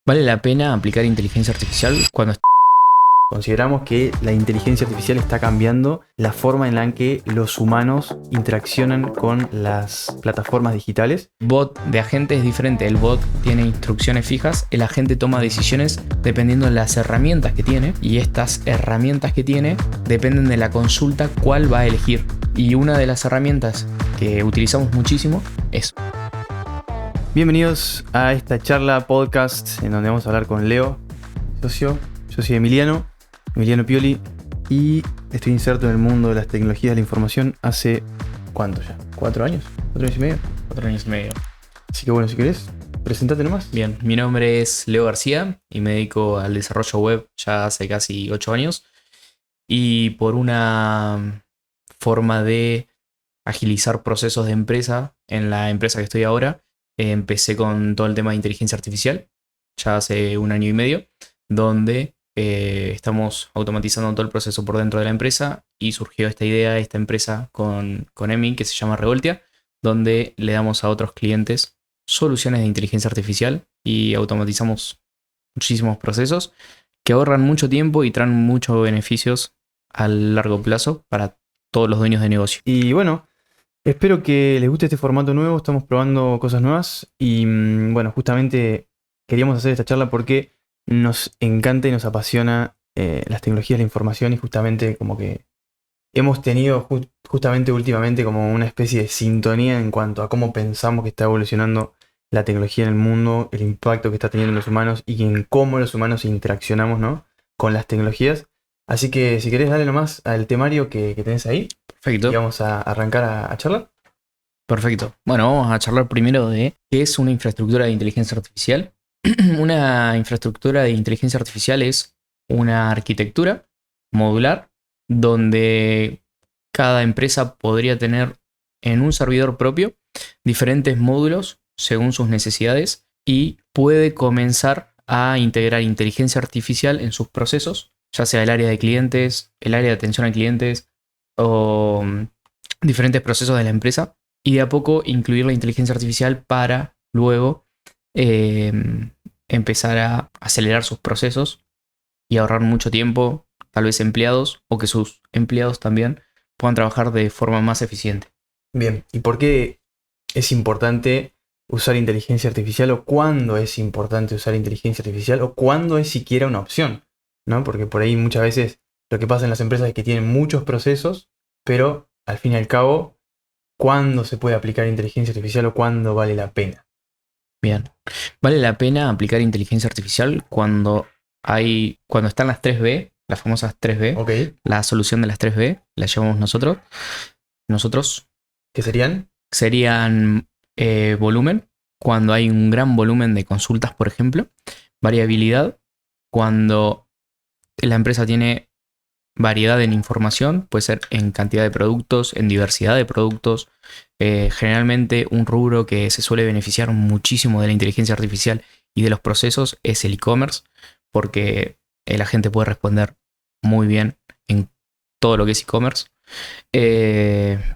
¿Vale la pena aplicar inteligencia artificial cuando Consideramos que la inteligencia artificial está cambiando la forma en la que los humanos interaccionan con las plataformas digitales? bot de agente es diferente? El bot tiene instrucciones fijas, el agente toma decisiones dependiendo de las herramientas que tiene, y estas herramientas que tiene dependen de la consulta cuál va a elegir. Y una de las herramientas que utilizamos muchísimo es... Bienvenidos a esta charla podcast en donde vamos a hablar con Leo, socio. Yo soy Emiliano Pioli, y estoy inserto en el mundo de las tecnologías de la información hace... ¿cuánto ya? ¿4 años? ¿4 años y medio? 4 años y medio. Así que bueno, si querés, presentate nomás. Bien, mi nombre es Leo García y me dedico al desarrollo web ya hace casi 8 años. Y por una forma de agilizar procesos de empresa en la empresa que estoy ahora, empecé con todo el tema de inteligencia artificial ya hace 1 año y medio, donde estamos automatizando todo el proceso por dentro de la empresa, y surgió esta idea, esta empresa con Emi, que se llama Revoltia, donde le damos a otros clientes soluciones de inteligencia artificial y automatizamos muchísimos procesos que ahorran mucho tiempo y traen muchos beneficios a largo plazo para todos los dueños de negocio. Y bueno, espero que les guste este formato nuevo. Estamos probando cosas nuevas y bueno, justamente queríamos hacer esta charla porque nos encanta y nos apasiona las tecnologías de la información, y justamente como que hemos tenido justamente últimamente como una especie de sintonía en cuanto a cómo pensamos que está evolucionando la tecnología en el mundo, el impacto que está teniendo en los humanos y en cómo los humanos interaccionamos, ¿no?, con las tecnologías. Así que si querés, dale nomás al temario que tenés ahí. Perfecto. Y vamos a arrancar a charlar. Perfecto. Bueno, vamos a charlar primero de qué es una infraestructura de inteligencia artificial. Una infraestructura de inteligencia artificial es una arquitectura modular donde cada empresa podría tener en un servidor propio diferentes módulos según sus necesidades, y puede comenzar a integrar inteligencia artificial en sus procesos, ya sea el área de clientes, el área de atención a clientes o diferentes procesos de la empresa, y de a poco incluir la inteligencia artificial para luego empezar a acelerar sus procesos y ahorrar mucho tiempo, tal vez empleados, o que sus empleados también puedan trabajar de forma más eficiente. Bien, ¿y por qué es importante usar inteligencia artificial, o cuándo es importante usar inteligencia artificial, o cuándo es siquiera una opción, ¿no? Porque por ahí muchas veces lo que pasa en las empresas es que tienen muchos procesos, pero al fin y al cabo, ¿cuándo se puede aplicar inteligencia artificial o cuándo vale la pena? Bien, vale la pena aplicar inteligencia artificial cuando están las 3B, las famosas 3B, Ok, la solución de las 3B, la llamamos nosotros. ¿qué serían? Serían volumen, cuando hay un gran volumen de consultas, por ejemplo. Variabilidad, cuando la empresa tiene variedad en información, puede ser en cantidad de productos, en diversidad de productos. Generalmente un rubro que se suele beneficiar muchísimo de la inteligencia artificial y de los procesos es el e-commerce, porque el agente puede responder muy bien en todo lo que es e-commerce.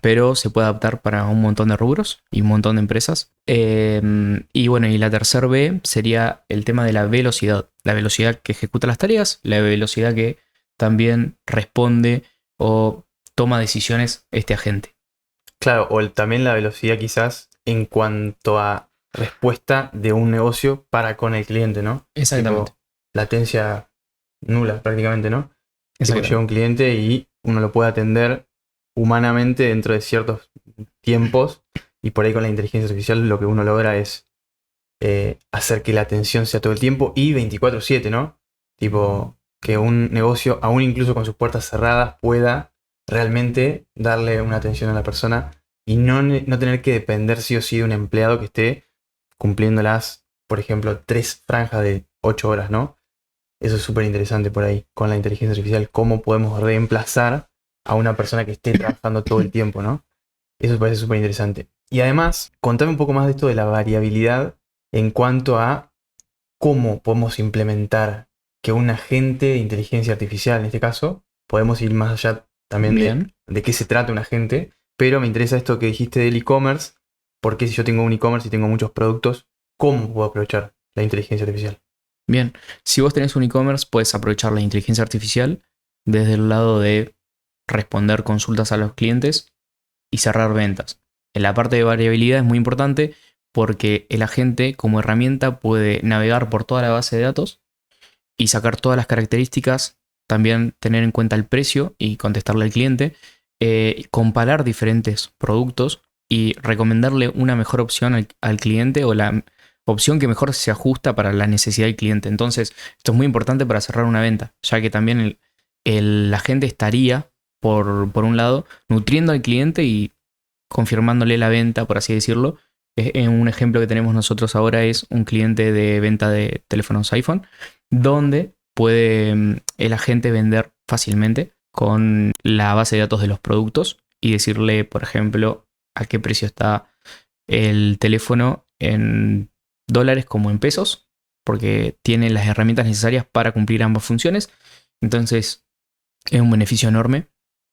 Pero se puede adaptar para un montón de rubros y un montón de empresas. Y bueno, y la tercer B sería el tema de la velocidad que ejecuta las tareas, la velocidad que también responde o toma decisiones este agente. Claro, o también la velocidad quizás en cuanto a respuesta de un negocio para con el cliente, ¿no? Exactamente. Tipo, latencia nula prácticamente, ¿no? Tipo, Exactamente. llega un cliente y uno lo puede atender humanamente dentro de ciertos tiempos, y por ahí con la inteligencia artificial lo que uno logra es hacer que la atención sea todo el tiempo y 24/7, ¿no? Tipo, que un negocio, aún incluso con sus puertas cerradas, pueda realmente darle una atención a la persona y no tener que depender sí o sí de un empleado que esté cumpliendo por ejemplo, 3 franjas de 8 horas, ¿no? Eso es súper interesante por ahí, con la inteligencia artificial, cómo podemos reemplazar a una persona que esté trabajando todo el tiempo, ¿no? Eso me parece súper interesante. Y además, contame un poco más de esto de la variabilidad en cuanto a cómo podemos implementar que un agente de inteligencia artificial, en este caso, podemos ir más allá también de qué se trata un agente, pero me interesa esto que dijiste del e-commerce, porque si yo tengo un e-commerce y tengo muchos productos, ¿cómo puedo aprovechar la inteligencia artificial? Bien, si vos tenés un e-commerce, puedes aprovechar la inteligencia artificial desde el lado de responder consultas a los clientes y cerrar ventas. En la parte de variabilidad es muy importante porque el agente como herramienta puede navegar por toda la base de datos y sacar todas las características, también tener en cuenta el precio y contestarle al cliente, comparar diferentes productos y recomendarle una mejor opción al cliente o la opción que mejor se ajusta para la necesidad del cliente. Entonces, esto es muy importante para cerrar una venta, ya que también la gente estaría, por un lado, nutriendo al cliente y confirmándole la venta, por así decirlo. Un ejemplo que tenemos nosotros ahora es un cliente de venta de teléfonos iPhone, donde puede el agente vender fácilmente con la base de datos de los productos y decirle, por ejemplo, a qué precio está el teléfono en dólares como en pesos, porque tiene las herramientas necesarias para cumplir ambas funciones. Entonces, es un beneficio enorme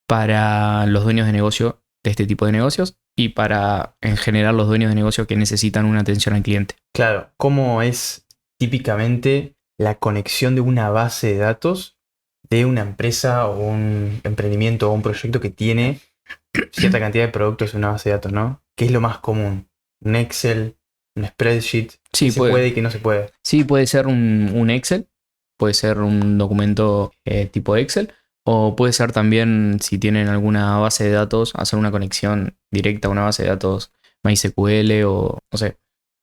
para los dueños de negocio de este tipo de negocios y para, en general, los dueños de negocio que necesitan una atención al cliente. Claro, ¿cómo es típicamente la conexión de una base de datos de una empresa o un emprendimiento o un proyecto que tiene cierta cantidad de productos en una base de datos, ¿no? ¿Qué es lo más común? ¿Un Excel? ¿Un spreadsheet? Sí, ¿Qué se puede y qué no se puede? Sí, puede ser un Excel, puede ser un documento tipo Excel, o puede ser también, si tienen alguna base de datos, hacer una conexión directa a una base de datos MySQL o, no sé,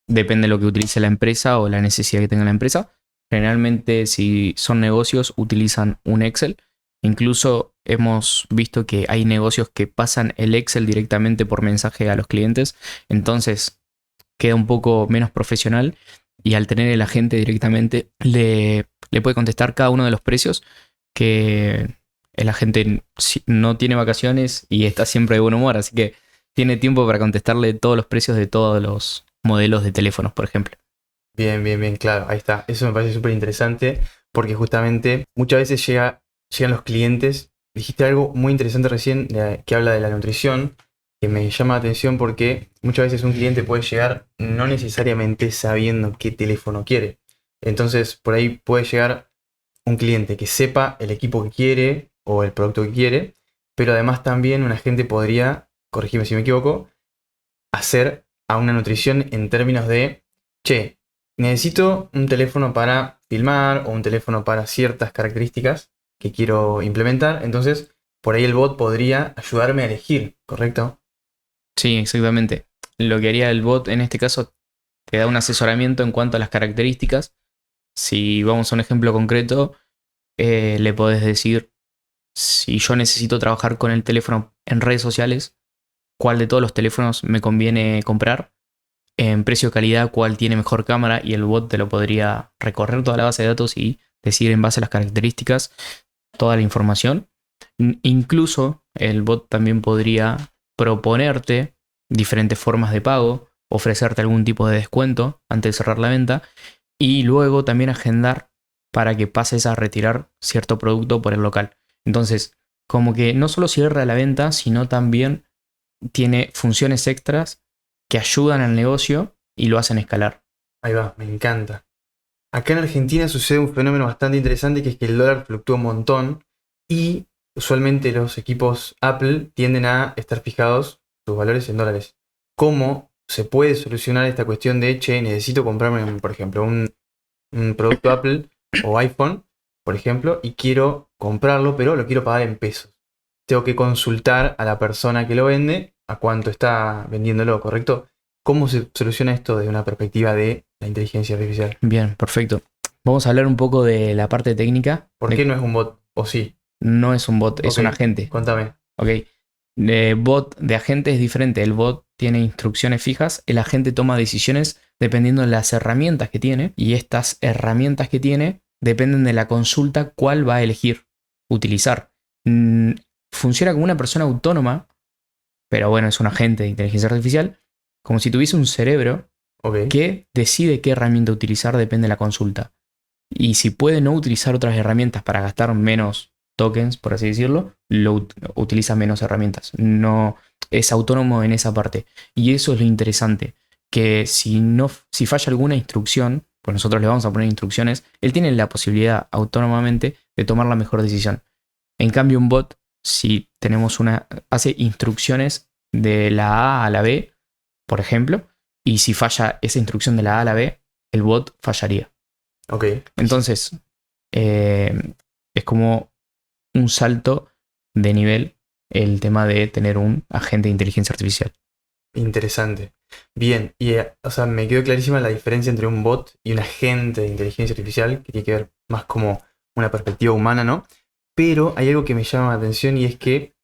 depende de lo que utilice la empresa o la necesidad que tenga la empresa. Generalmente, si son negocios, utilizan un Excel. Incluso hemos visto que hay negocios que pasan el Excel directamente por mensaje a los clientes. Entonces queda un poco menos profesional y al tener el agente directamente le puede contestar cada uno de los precios que el agente no tiene vacaciones y está siempre de buen humor. Así que tiene tiempo para contestarle todos los precios de todos los modelos de teléfonos, por ejemplo. Bien, bien, bien, claro, ahí está. Eso me parece súper interesante porque justamente muchas veces llegan los clientes. Dijiste algo muy interesante recién que habla de la nutrición, que me llama la atención porque muchas veces un cliente puede llegar no necesariamente sabiendo qué teléfono quiere. Entonces, por ahí puede llegar un cliente que sepa el equipo que quiere o el producto que quiere, pero además también un agente podría, corregime si me equivoco, hacer a una nutrición en términos de, che, necesito un teléfono para filmar o un teléfono para ciertas características que quiero implementar. Entonces, por ahí el bot podría ayudarme a elegir, ¿correcto? Sí, exactamente. Lo que haría el bot en este caso te da un asesoramiento en cuanto a las características. Si vamos a un ejemplo concreto, le podés decir, si yo necesito trabajar con el teléfono en redes sociales, cuál de todos los teléfonos me conviene comprar, en precio calidad, cuál tiene mejor cámara, y el bot te lo podría recorrer toda la base de datos y decir en base a las características toda la información. Incluso el bot también podría proponerte diferentes formas de pago, ofrecerte algún tipo de descuento antes de cerrar la venta y luego también agendar para que pases a retirar cierto producto por el local. Entonces, como que no solo cierra la venta, sino también tiene funciones extras que ayudan al negocio y lo hacen escalar. Ahí va, me encanta. Acá en Argentina sucede un fenómeno bastante interesante que es que el dólar fluctúa un montón y usualmente los equipos Apple tienden a estar fijados sus valores en dólares. ¿Cómo se puede solucionar esta cuestión de, che, necesito comprarme, por ejemplo, un producto Apple o iPhone, por ejemplo, y quiero comprarlo, pero lo quiero pagar en pesos? Tengo que consultar a la persona que lo vende a cuánto está vendiéndolo, ¿correcto? ¿Cómo se soluciona esto desde una perspectiva de la inteligencia artificial? Bien, perfecto. Vamos a hablar un poco de la parte técnica. ¿Por qué no es un bot? ¿O sí? No es un bot, es Ok, un agente. contame. Ok. Bot de agente es diferente. El bot tiene instrucciones fijas. El agente toma decisiones dependiendo de las herramientas que tiene. Y estas herramientas que tiene dependen de la consulta cuál va a elegir utilizar. Funciona como una persona autónoma, pero bueno, es un agente de inteligencia artificial, como si tuviese un cerebro Ok. que decide qué herramienta utilizar depende de la consulta. Y si puede no utilizar otras herramientas para gastar menos tokens, por así decirlo, utiliza menos herramientas. No es autónomo en esa parte. Y eso es lo interesante, que si falla alguna instrucción, pues nosotros le vamos a poner instrucciones, él tiene la posibilidad autónomamente de tomar la mejor decisión. En cambio, un bot, si tenemos hace instrucciones de la A a la B, por ejemplo, y si falla esa instrucción de la A a la B, el bot fallaría. Ok. Entonces, es como un salto de nivel el tema de tener un agente de inteligencia artificial. Interesante. Bien, y o sea, me quedó clarísima la diferencia entre un bot y un agente de inteligencia artificial, que tiene que ver más como una perspectiva humana, ¿no? Pero hay algo que me llama la atención y es que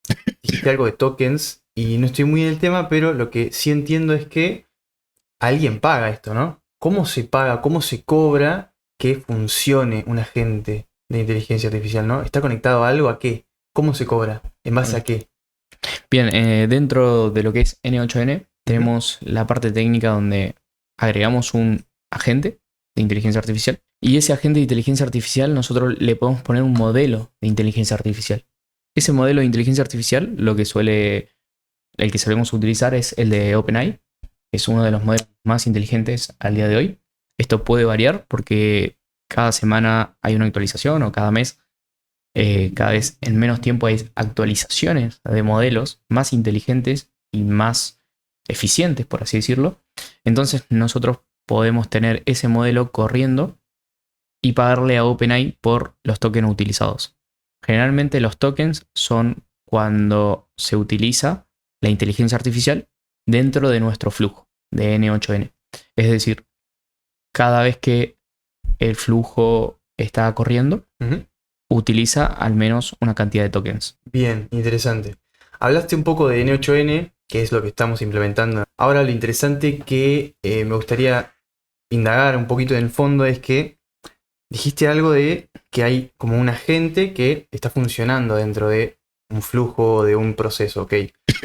dijiste algo de tokens y no estoy muy en el tema, pero lo que sí entiendo es que alguien paga esto, ¿no? ¿Cómo se paga? ¿Cómo se cobra que funcione un agente de inteligencia artificial, ¿no? ¿Está conectado a algo? ¿A qué? ¿Cómo se cobra? ¿En base a qué? Bien, dentro de lo que es N8N, tenemos la parte técnica donde agregamos un agente de inteligencia artificial. Y ese agente de inteligencia artificial nosotros le podemos poner un modelo de inteligencia artificial. Ese modelo de inteligencia artificial, el que solemos utilizar es el de OpenAI. Es uno de los modelos más inteligentes al día de hoy. Esto puede variar porque cada semana hay una actualización o cada mes, cada vez en menos tiempo hay actualizaciones de modelos más inteligentes y más eficientes, por así decirlo. Entonces nosotros podemos tener ese modelo corriendo y pagarle a OpenAI por los tokens utilizados. Generalmente los tokens son cuando se utiliza la inteligencia artificial dentro de nuestro flujo de N8N. Es decir, cada vez que el flujo está corriendo, utiliza al menos una cantidad de tokens. Bien, interesante. Hablaste un poco de N8N, que es lo que estamos implementando. Ahora lo interesante que me gustaría indagar un poquito en el fondo es que dijiste algo de que hay como un agente que está funcionando dentro de un flujo, de un proceso, ¿ok?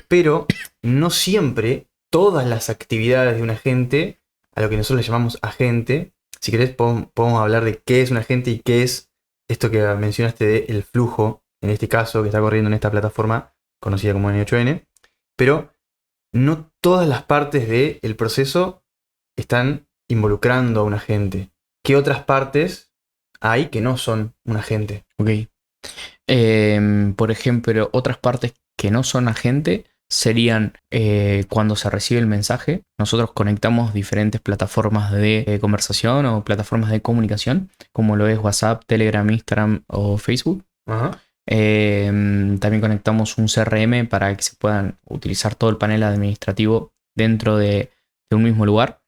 Pero no siempre todas las actividades de un agente, a lo que nosotros le llamamos agente, si querés podemos hablar de qué es un agente y qué es esto que mencionaste del flujo, en este caso, que está corriendo en esta plataforma conocida como N8N, pero no todas las partes del proceso están involucrando a un agente. ¿Qué otras partes hay que no son un agente? Ok. Por ejemplo, otras partes que no son agente serían cuando se recibe el mensaje. Nosotros conectamos diferentes plataformas de conversación o plataformas de comunicación, como lo es WhatsApp, Telegram, Instagram o Facebook. Ajá. También conectamos un CRM para que se puedan utilizar todo el panel administrativo dentro de un mismo lugar.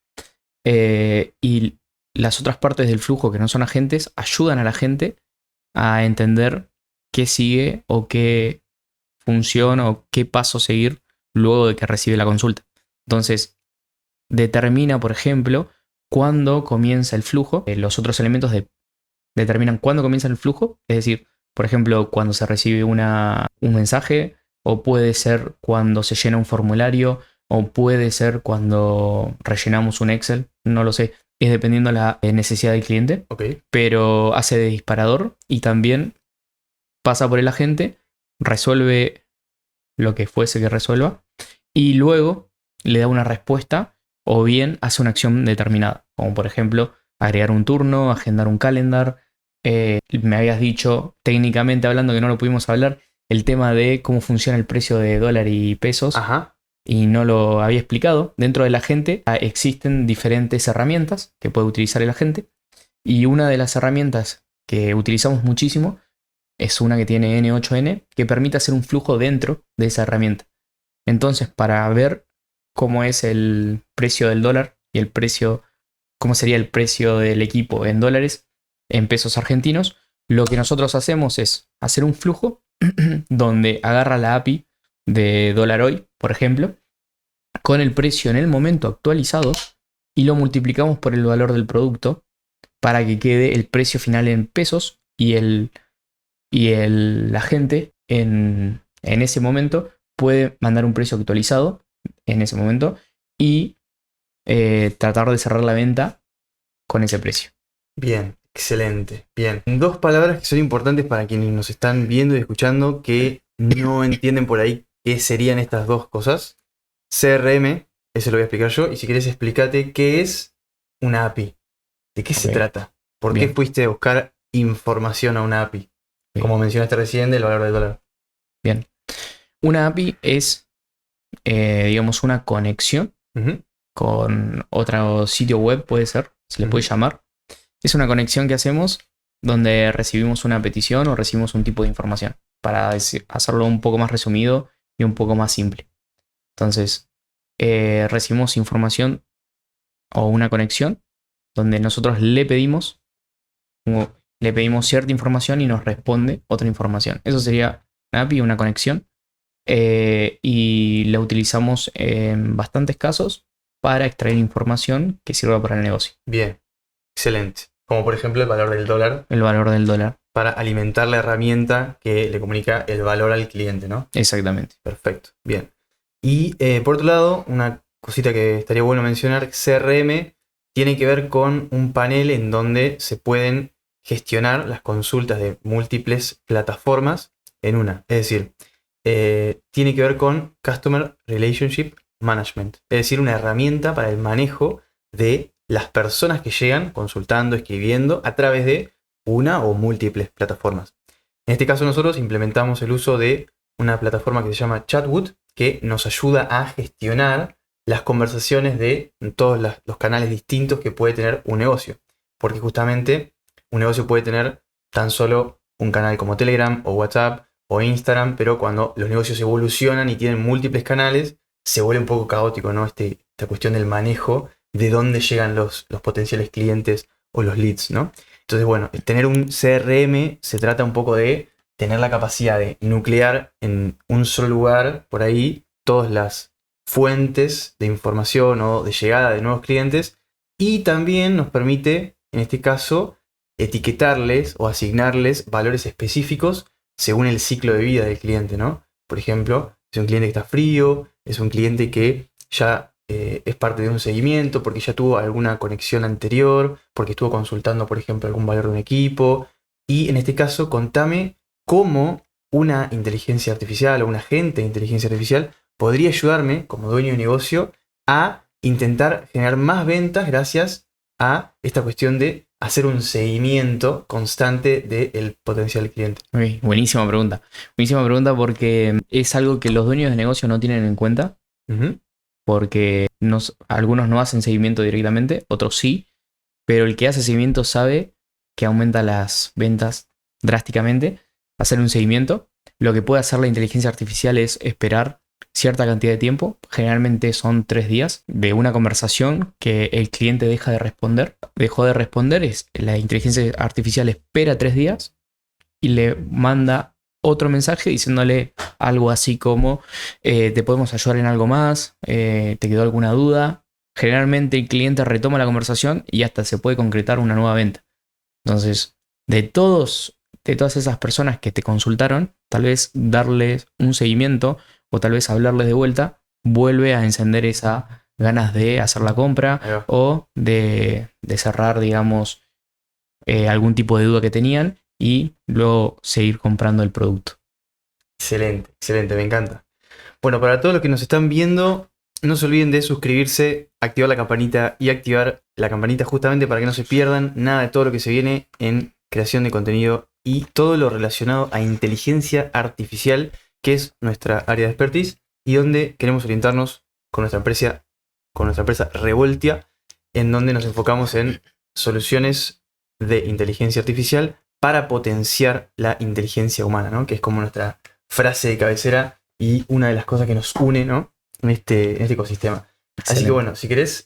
Y las otras partes del flujo que no son agentes ayudan a la gente a entender qué sigue o qué función o qué paso seguir luego de que recibe la consulta. Entonces, determina, por ejemplo, cuándo comienza el flujo. Los otros elementos determinan cuándo comienza el flujo. Es decir, por ejemplo, cuando se recibe un mensaje, o puede ser cuando se llena un formulario, o puede ser cuando rellenamos un Excel. No lo sé. Es dependiendo de la necesidad del cliente. Ok. Pero hace de disparador y también pasa por el agente, resuelve lo que fuese que resuelva y luego le da una respuesta o bien hace una acción determinada, como por ejemplo agregar un turno, agendar un calendar. Me habías dicho, técnicamente hablando, que no lo pudimos hablar, el tema de cómo funciona el precio de dólar y pesos. Ajá. Y no lo había explicado. Dentro del agente existen diferentes herramientas que puede utilizar el agente. Y una de las herramientas que utilizamos muchísimo es una que tiene N8N que permite hacer un flujo dentro de esa herramienta. Entonces, para ver cómo es el precio del dólar y el precio, cómo sería el precio del equipo en dólares, en pesos argentinos, lo que nosotros hacemos es hacer un flujo donde agarra la API de DólarHoy, por ejemplo, con el precio en el momento actualizado y lo multiplicamos por el valor del producto para que quede el precio final en pesos y la gente en ese momento puede mandar un precio actualizado en ese momento y tratar de cerrar la venta con ese precio. Bien, excelente. Bien. Dos palabras que son importantes para quienes nos están viendo y escuchando que no entienden por ahí qué serían estas dos cosas. CRM, eso lo voy a explicar yo, y si querés explícate qué es una API. ¿De qué se Ok. trata? ¿Por qué Bien. fuiste a buscar información a una API? Ok. Como mencionaste recién, del valor del dólar. Bien. Una API es, digamos, una conexión Ujú, con otro sitio web, puede ser, se le puede ujú. llamar. Es una conexión que hacemos donde recibimos una petición o recibimos un tipo de información, para hacerlo un poco más resumido y un poco más simple. Entonces, recibimos información o una conexión donde nosotros le pedimos cierta información y nos responde otra información. Eso sería una API, una conexión, y la utilizamos en bastantes casos para extraer información que sirva para el negocio, Bien, excelente. Como por ejemplo el valor del dólar el valor del dólar. para alimentar la herramienta que le comunica el valor al cliente, ¿no? Exactamente. Perfecto, bien. Y por otro lado, una cosita que estaría bueno mencionar, CRM tiene que ver con un panel en donde se pueden gestionar las consultas de múltiples plataformas en una. Es decir, tiene que ver con Customer Relationship Management. Es decir, una herramienta para el manejo de las personas que llegan consultando, escribiendo a través de una o múltiples plataformas. En este caso nosotros implementamos el uso de una plataforma que se llama Chatwood, que nos ayuda a gestionar las conversaciones de todos los canales distintos que puede tener un negocio. Porque justamente un negocio puede tener tan solo un canal como Telegram o WhatsApp o Instagram, pero cuando los negocios evolucionan y tienen múltiples canales, se vuelve un poco caótico, ¿no? Esta cuestión del manejo de dónde llegan los potenciales clientes o los leads, ¿no? Entonces, bueno, tener un CRM se trata un poco de tener la capacidad de nuclear en un solo lugar, por ahí, todas las fuentes de información o de llegada de nuevos clientes, y también nos permite, en este caso, etiquetarles o asignarles valores específicos según el ciclo de vida del cliente, ¿no? Por ejemplo, es un cliente que está frío, es un cliente que ya es parte de un seguimiento porque ya tuvo alguna conexión anterior, porque estuvo consultando, por ejemplo, algún valor de un equipo. Y en este caso, contame cómo una inteligencia artificial o un agente de inteligencia artificial podría ayudarme, como dueño de negocio, a intentar generar más ventas gracias a esta cuestión de hacer un seguimiento constante del potencial cliente. Ok, buenísima pregunta. Buenísima pregunta porque es algo que los dueños de negocio no tienen en cuenta, Ujú. porque algunos no hacen seguimiento directamente, otros sí, pero el que hace seguimiento sabe que aumenta las ventas drásticamente. Hacer un seguimiento, lo que puede hacer la inteligencia artificial es esperar cierta cantidad de tiempo, generalmente son 3 días, de una conversación que el cliente deja de responder. Dejó de responder, la inteligencia artificial espera 3 días y le manda otro mensaje diciéndole algo así como te podemos ayudar en algo más, te quedó alguna duda. Generalmente el cliente retoma la conversación y hasta se puede concretar una nueva venta. Entonces, de todas esas personas que te consultaron, tal vez darles un seguimiento o tal vez hablarles de vuelta, vuelve a encender esa ganas de hacer la compra Ahí va. o de cerrar, digamos, algún tipo de duda que tenían y luego seguir comprando el producto. Excelente, excelente, me encanta. Bueno, para todos los que nos están viendo, no se olviden de suscribirse, activar la campanita y activar la campanita justamente para que no se pierdan nada de todo lo que se viene en creación de contenido y todo lo relacionado a inteligencia artificial, que es nuestra área de expertise y donde queremos orientarnos con nuestra empresa Revoltia, en donde nos enfocamos en soluciones de inteligencia artificial para potenciar la inteligencia humana, ¿no? Que es como nuestra frase de cabecera y una de las cosas que nos une, ¿no? en este ecosistema. Así que bueno, si querés,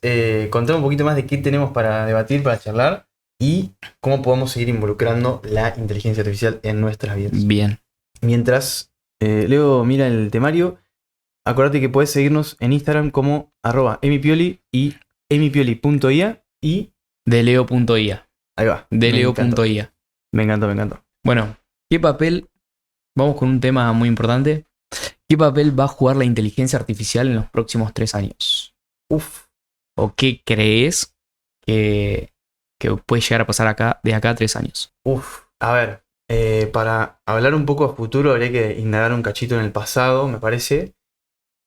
contar un poquito más de qué tenemos para debatir, para charlar y cómo podemos seguir involucrando la inteligencia artificial en nuestras vidas. Bien. Mientras Leo mira el temario, acordate que podés seguirnos en Instagram como @emipioli y emipioli.ia y De Leo.ia. ahí va. De Me encantó, Leo.ia. me encantó, me encantó. Bueno, ¿qué papel? Vamos con un tema muy importante. ¿Qué papel va a jugar la inteligencia artificial en los próximos 3 años? Uf, ¿O qué crees que puede llegar a pasar de acá a 3 años? uf. A ver, para hablar un poco a futuro habría que indagar un cachito en el pasado, me parece.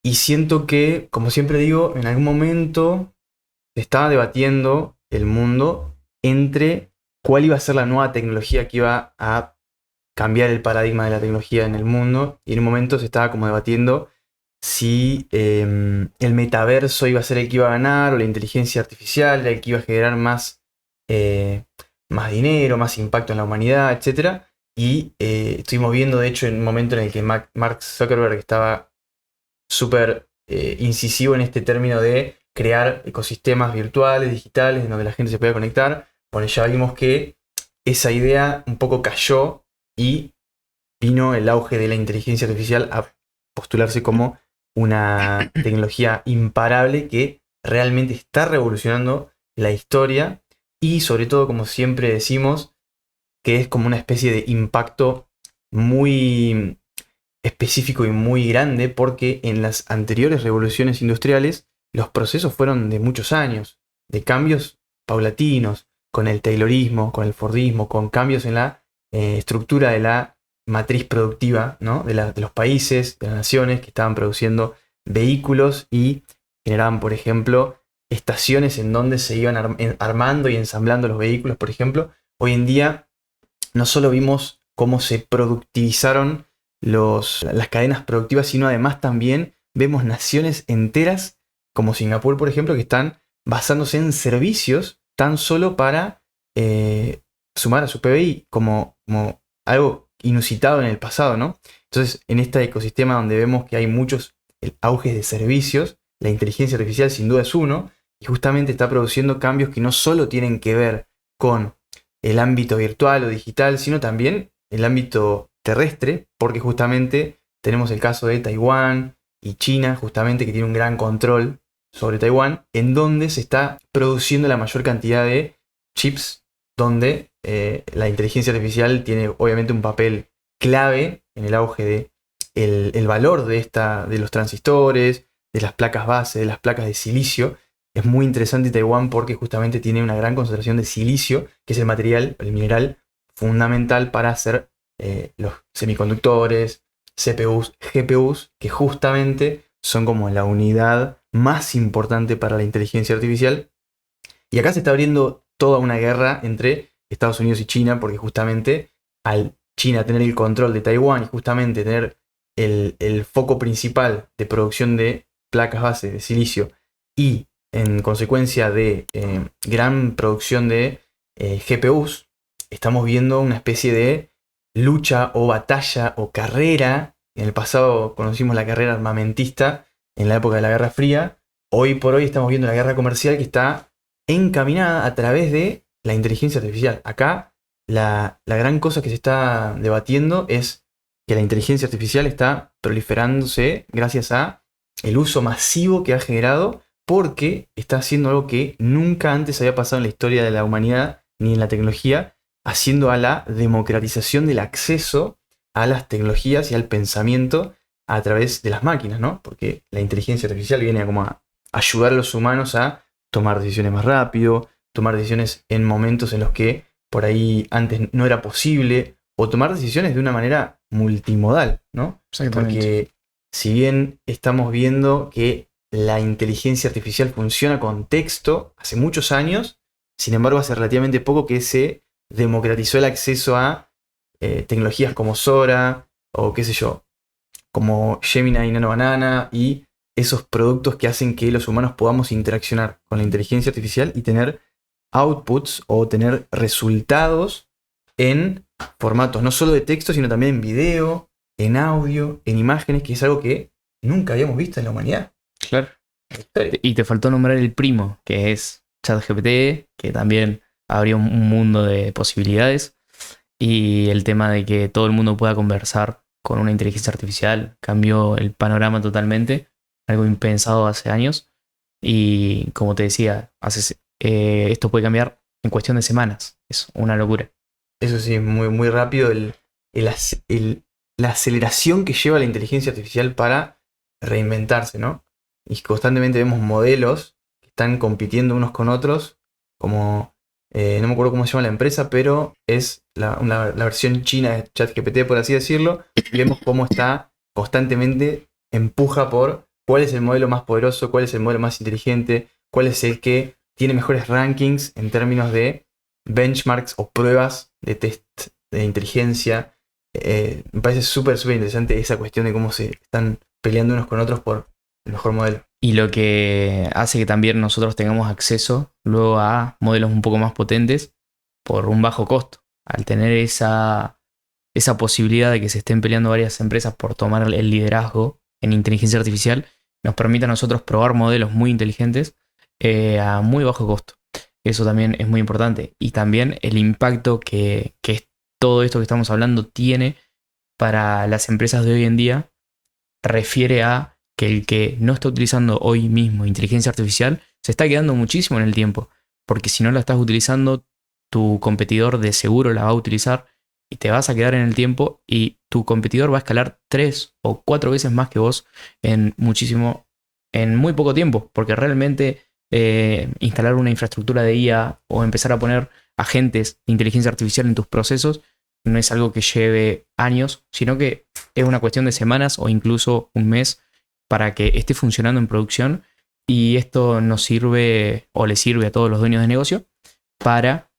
Y siento que, como siempre digo, en algún momento se estaba debatiendo el mundo entre cuál iba a ser la nueva tecnología que iba a cambiar el paradigma de la tecnología en el mundo. Y en un momento se estaba como debatiendo si el metaverso iba a ser el que iba a ganar o la inteligencia artificial era el que iba a generar más dinero, más impacto en la humanidad, etc. Y estuvimos viendo, de hecho, en un momento en el que Mark Zuckerberg estaba súper incisivo en este término de crear ecosistemas virtuales, digitales, en donde la gente se pueda conectar. Bueno, ya vimos que esa idea un poco cayó y vino el auge de la inteligencia artificial a postularse como una tecnología imparable que realmente está revolucionando la historia y sobre todo, como siempre decimos, que es como una especie de impacto muy específico y muy grande porque en las anteriores revoluciones industriales los procesos fueron de muchos años, de cambios paulatinos, con el Taylorismo, con el Fordismo, con cambios en la estructura de la matriz productiva, ¿no? de los países, de las naciones que estaban produciendo vehículos y generaban, por ejemplo, estaciones en donde se iban armando y ensamblando los vehículos, por ejemplo. Hoy en día no solo vimos cómo se productivizaron las cadenas productivas, sino además también vemos naciones enteras, como Singapur, por ejemplo, que están basándose en servicios tan solo para sumar a su PBI, como algo inusitado en el pasado, ¿no? Entonces, en este ecosistema donde vemos que hay muchos auges de servicios, la inteligencia artificial sin duda es uno, y justamente está produciendo cambios que no solo tienen que ver con el ámbito virtual o digital, sino también el ámbito terrestre, porque justamente tenemos el caso de Taiwán y China, justamente que tiene un gran control sobre Taiwán, en donde se está produciendo la mayor cantidad de chips, donde la inteligencia artificial tiene obviamente un papel clave en el auge de el valor de los transistores, de las placas base, de las placas de silicio. Es muy interesante Taiwán porque justamente tiene una gran concentración de silicio, que es el mineral fundamental para hacer los semiconductores, CPUs, GPUs, que justamente son como la unidad más importante para la inteligencia artificial. Y acá se está abriendo toda una guerra entre Estados Unidos y China, porque justamente al China tener el control de Taiwán y justamente tener el foco principal de producción de placas base de silicio y en consecuencia de gran producción de GPUs, estamos viendo una especie de lucha o batalla o carrera. En el pasado conocimos la carrera armamentista en la época de la Guerra Fría. Hoy por hoy estamos viendo la guerra comercial que está encaminada a través de la inteligencia artificial. Acá la gran cosa que se está debatiendo es que la inteligencia artificial está proliferándose gracias a el uso masivo que ha generado, porque está haciendo algo que nunca antes había pasado en la historia de la humanidad ni en la tecnología, haciendo a la democratización del acceso a las tecnologías y al pensamiento a través de las máquinas, ¿no? Porque la inteligencia artificial viene como a ayudar a los humanos a tomar decisiones más rápido, tomar decisiones en momentos en los que por ahí antes no era posible, o tomar decisiones de una manera multimodal, ¿no? Exactamente. Porque si bien estamos viendo que la inteligencia artificial funciona con texto hace muchos años, sin embargo hace relativamente poco que se democratizó el acceso a tecnologías como Sora o qué sé yo, como Gemini y Nano Banana y esos productos que hacen que los humanos podamos interaccionar con la inteligencia artificial y tener outputs o tener resultados en formatos no solo de texto, sino también en video, en audio, en imágenes, que es algo que nunca habíamos visto en la humanidad. Claro. Y te faltó nombrar el primo, que es ChatGPT, que también abrió un mundo de posibilidades. Y el tema de que todo el mundo pueda conversar con una inteligencia artificial cambió el panorama totalmente, algo impensado hace años. Y como te decía, esto puede cambiar en cuestión de semanas. Es una locura. Eso sí, muy, muy rápido la aceleración que lleva la inteligencia artificial para reinventarse, ¿no? Y constantemente vemos modelos que están compitiendo unos con otros, como, no me acuerdo cómo se llama la empresa, pero es la versión china de ChatGPT, por así decirlo, y vemos cómo está constantemente empuja por cuál es el modelo más poderoso, cuál es el modelo más inteligente, cuál es el que tiene mejores rankings en términos de benchmarks o pruebas de test de inteligencia. Me parece súper interesante esa cuestión de cómo se están peleando unos con otros por el mejor modelo. Y lo que hace que también nosotros tengamos acceso luego a modelos un poco más potentes por un bajo costo. Al tener esa posibilidad de que se estén peleando varias empresas por tomar el liderazgo en inteligencia artificial, nos permite a nosotros probar modelos muy inteligentes a muy bajo costo. Eso también es muy importante. Y también el impacto que todo esto que estamos hablando tiene para las empresas de hoy en día refiere a que el que no está utilizando hoy mismo inteligencia artificial se está quedando muchísimo en el tiempo. Porque si no la estás utilizando, tu competidor de seguro la va a utilizar y te vas a quedar en el tiempo y tu competidor va a escalar 3 o 4 veces más que vos en muy poco tiempo. Porque realmente instalar una infraestructura de IA o empezar a poner agentes de inteligencia artificial en tus procesos no es algo que lleve años, sino que es una cuestión de semanas o incluso un mes para que esté funcionando en producción, y esto nos sirve o le sirve a todos los dueños de negocio para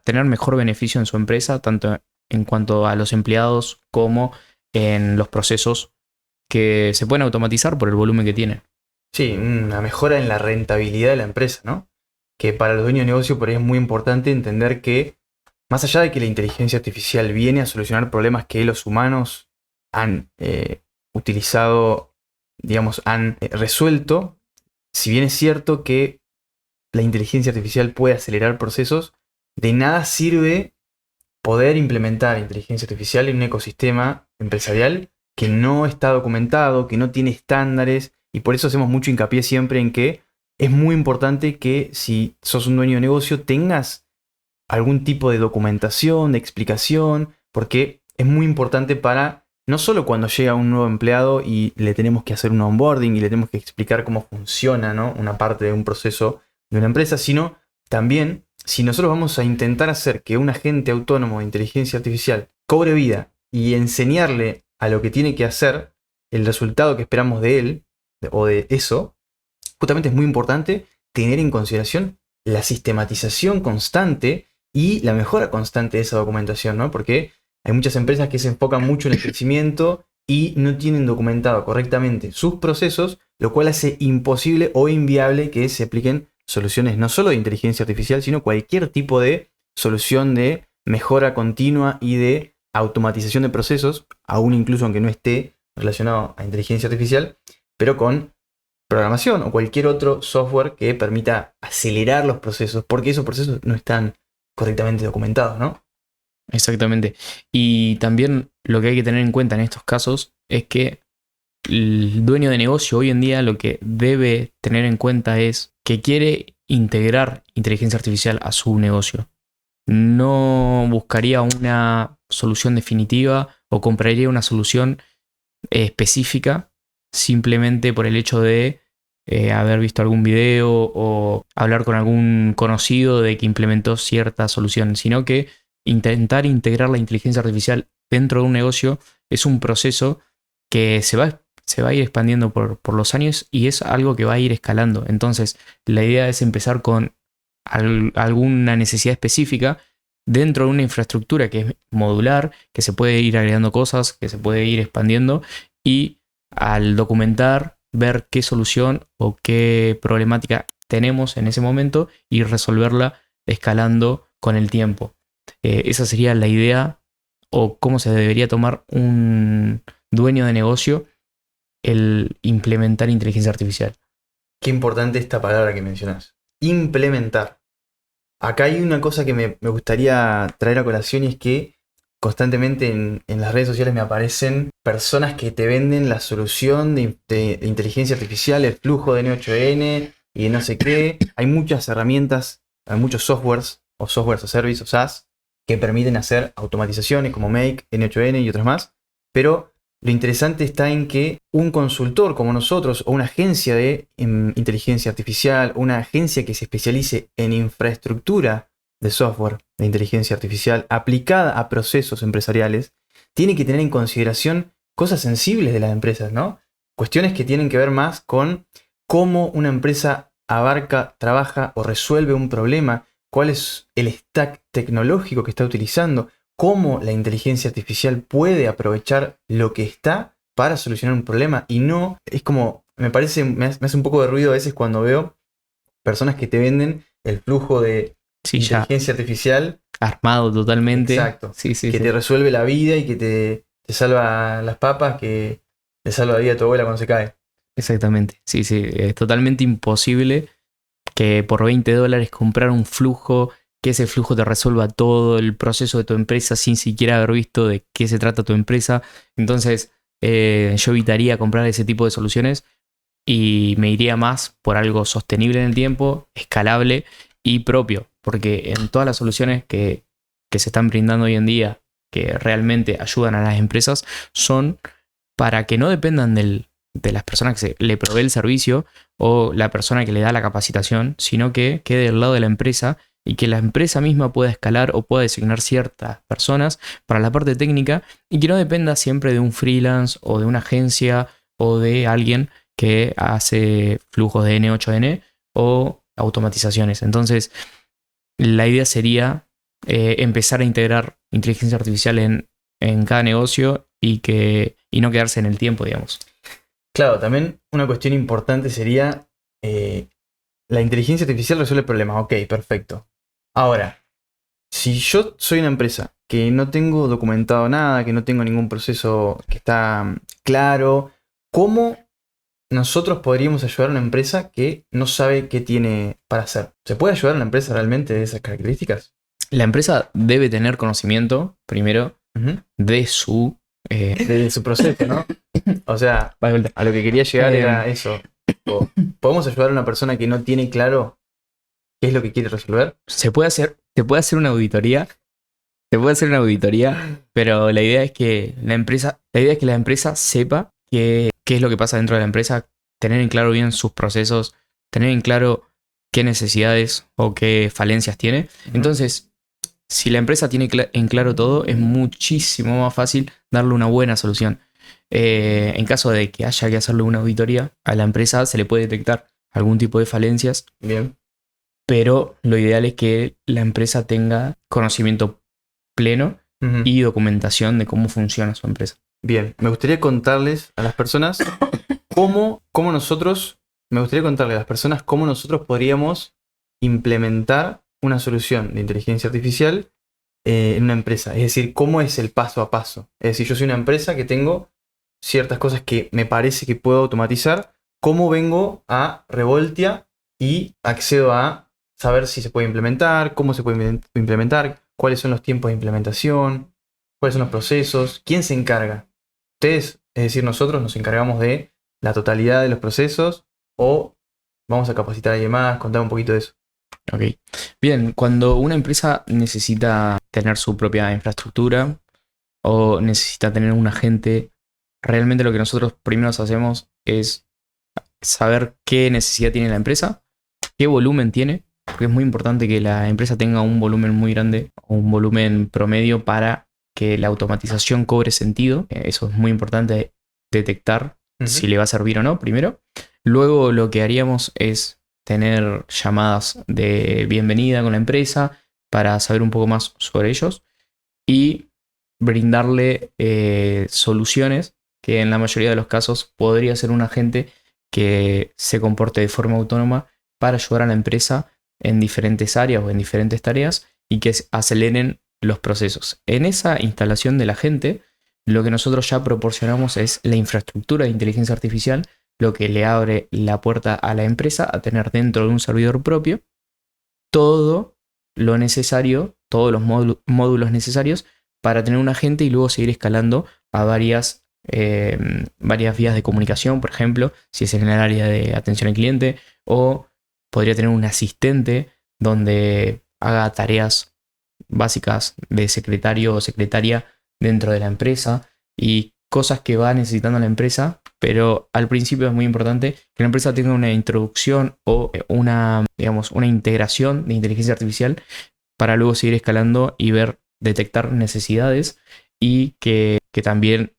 tener mejor beneficio en su empresa, tanto en cuanto a los empleados como en los procesos que se pueden automatizar por el volumen que tienen. Sí, una mejora en la rentabilidad de la empresa, ¿no? Que para los dueños de negocio por ahí es muy importante entender que, más allá de que la inteligencia artificial viene a solucionar problemas que los humanos han utilizado, digamos, han resuelto, si bien es cierto que la inteligencia artificial puede acelerar procesos, de nada sirve poder implementar inteligencia artificial en un ecosistema empresarial que no está documentado, que no tiene estándares, y por eso hacemos mucho hincapié siempre en que es muy importante que si sos un dueño de negocio tengas algún tipo de documentación, de explicación, porque es muy importante para no solo cuando llega un nuevo empleado y le tenemos que hacer un onboarding y le tenemos que explicar cómo funciona, ¿no?, una parte de un proceso de una empresa, sino también si nosotros vamos a intentar hacer que un agente autónomo de inteligencia artificial cobre vida y enseñarle a lo que tiene que hacer, el resultado que esperamos de él o de eso, justamente es muy importante tener en consideración la sistematización constante y la mejora constante de esa documentación, ¿no? Porque hay muchas empresas que se enfocan mucho en el crecimiento y no tienen documentado correctamente sus procesos, lo cual hace imposible o inviable que se apliquen soluciones no solo de inteligencia artificial, sino cualquier tipo de solución de mejora continua y de automatización de procesos, aún incluso aunque no esté relacionado a inteligencia artificial, pero con programación o cualquier otro software que permita acelerar los procesos, porque esos procesos no están correctamente documentados, ¿no? Exactamente. Y también lo que hay que tener en cuenta en estos casos es que el dueño de negocio hoy en día lo que debe tener en cuenta es que quiere integrar inteligencia artificial a su negocio. No buscaría una solución definitiva o compraría una solución específica simplemente por el hecho de haber visto algún video o hablar con algún conocido de que implementó cierta solución, sino que intentar integrar la inteligencia artificial dentro de un negocio es un proceso que se va a ir expandiendo por los años y es algo que va a ir escalando. Entonces, la idea es empezar con alguna necesidad específica dentro de una infraestructura que es modular, que se puede ir agregando cosas, que se puede ir expandiendo, y al documentar, ver qué solución o qué problemática tenemos en ese momento y resolverla escalando con el tiempo. Esa sería la idea o cómo se debería tomar un dueño de negocio el implementar inteligencia artificial. Qué importante esta palabra que mencionás. Implementar. Acá hay una cosa que me gustaría traer a colación, y es que constantemente en las redes sociales me aparecen personas que te venden la solución de inteligencia artificial, el flujo de N8N y de no sé qué. Hay muchas herramientas, hay muchos softwares o softwares o service o SaaS que permiten hacer automatizaciones como Make, N8N y otros más, pero lo interesante está en que un consultor como nosotros o una agencia de inteligencia artificial, una agencia que se especialice en infraestructura de software de inteligencia artificial aplicada a procesos empresariales, tiene que tener en consideración cosas sensibles de las empresas, ¿no? Cuestiones que tienen que ver más con cómo una empresa abarca, trabaja o resuelve un problema, cuál es el stack tecnológico que está utilizando, cómo la inteligencia artificial puede aprovechar lo que está para solucionar un problema. Y no, es como, me hace un poco de ruido a veces cuando veo personas que te venden el flujo de Sí, ya inteligencia artificial. armado totalmente. Exacto. Sí, sí, Que sí. te resuelve la vida y que te salva las papas, que te salva la vida de tu abuela cuando se cae. Exactamente. Sí, sí. Es totalmente imposible que por $20 comprar un flujo, que ese flujo te resuelva todo el proceso de tu empresa sin siquiera haber visto de qué se trata tu empresa. Entonces, yo evitaría comprar ese tipo de soluciones y me iría más por algo sostenible en el tiempo, escalable y propio, porque en todas las soluciones que se están brindando hoy en día, que realmente ayudan a las empresas, son para que no dependan de las personas que se le provee el servicio o la persona que le da la capacitación, sino que quede del lado de la empresa y que la empresa misma pueda escalar o pueda designar ciertas personas para la parte técnica y que no dependa siempre de un freelance o de una agencia o de alguien que hace flujos de N8N o automatizaciones. Entonces, la idea sería empezar a integrar inteligencia artificial en cada negocio y no quedarse en el tiempo, digamos. Claro, también una cuestión importante sería la inteligencia artificial resuelve problemas. Ok, perfecto. Ahora, si yo soy una empresa que no tengo documentado nada, que no tengo ningún proceso que está claro, ¿cómo nosotros podríamos ayudar a una empresa que no sabe qué tiene para hacer? ¿Se puede ayudar a una empresa realmente de esas características? La empresa debe tener conocimiento, primero, Ujú. de su... De su proceso, ¿no? O sea, a lo que quería llegar era eso. ¿Podemos ayudar a una persona que no tiene claro qué es lo que quiere resolver? se puede hacer una auditoría. Se puede hacer una auditoría, pero la idea es que la empresa sepa qué es lo que pasa dentro de la empresa, tener en claro bien sus procesos, tener en claro qué necesidades o qué falencias tiene. Entonces, si la empresa tiene en claro todo, es muchísimo más fácil darle una buena solución. En caso de que haya que hacerle una auditoría, a la empresa se le puede detectar algún tipo de falencias, Bien. pero lo ideal es que la empresa tenga conocimiento pleno Ujú. y documentación de cómo funciona su empresa. Bien, me gustaría contarles a las personas cómo nosotros, me gustaría contarles a las personas cómo nosotros podríamos implementar una solución de inteligencia artificial en una empresa. Es decir, cómo es el paso a paso. Es decir, yo soy una empresa que tengo ciertas cosas que me parece que puedo automatizar. ¿Cómo vengo a Revoltia y accedo a saber si se puede implementar, cómo se puede implementar, cuáles son los tiempos de implementación, cuáles son los procesos, quién se encarga? Ustedes, es decir, nosotros nos encargamos de la totalidad de los procesos o vamos a capacitar a alguien más, contar un poquito de eso. Ok. Bien, cuando una empresa necesita tener su propia infraestructura o necesita tener un agente, realmente lo que nosotros primero hacemos es saber qué necesidad tiene la empresa, qué volumen tiene, porque es muy importante que la empresa tenga un volumen muy grande o un volumen promedio para que la automatización cobre sentido. Eso es muy importante detectar si le va a servir o no, primero. Luego lo que haríamos es tener llamadas de bienvenida con la empresa para saber un poco más sobre ellos y brindarle soluciones que en la mayoría de los casos podría ser un agente que se comporte de forma autónoma para ayudar a la empresa en diferentes áreas o en diferentes tareas y que aceleren los procesos. En esa instalación del agente, lo que nosotros ya proporcionamos es la infraestructura de inteligencia artificial, lo que le abre la puerta a la empresa a tener dentro de un servidor propio todo lo necesario, todos los módulos necesarios para tener un agente y luego seguir escalando a varias vías de comunicación, por ejemplo, si es en el área de atención al cliente, o podría tener un asistente donde haga tareas básicas de secretario o secretaria dentro de la empresa y cosas que va necesitando la empresa, pero al principio es muy importante que la empresa tenga una introducción o digamos, una integración de inteligencia artificial para luego seguir escalando y detectar necesidades y que también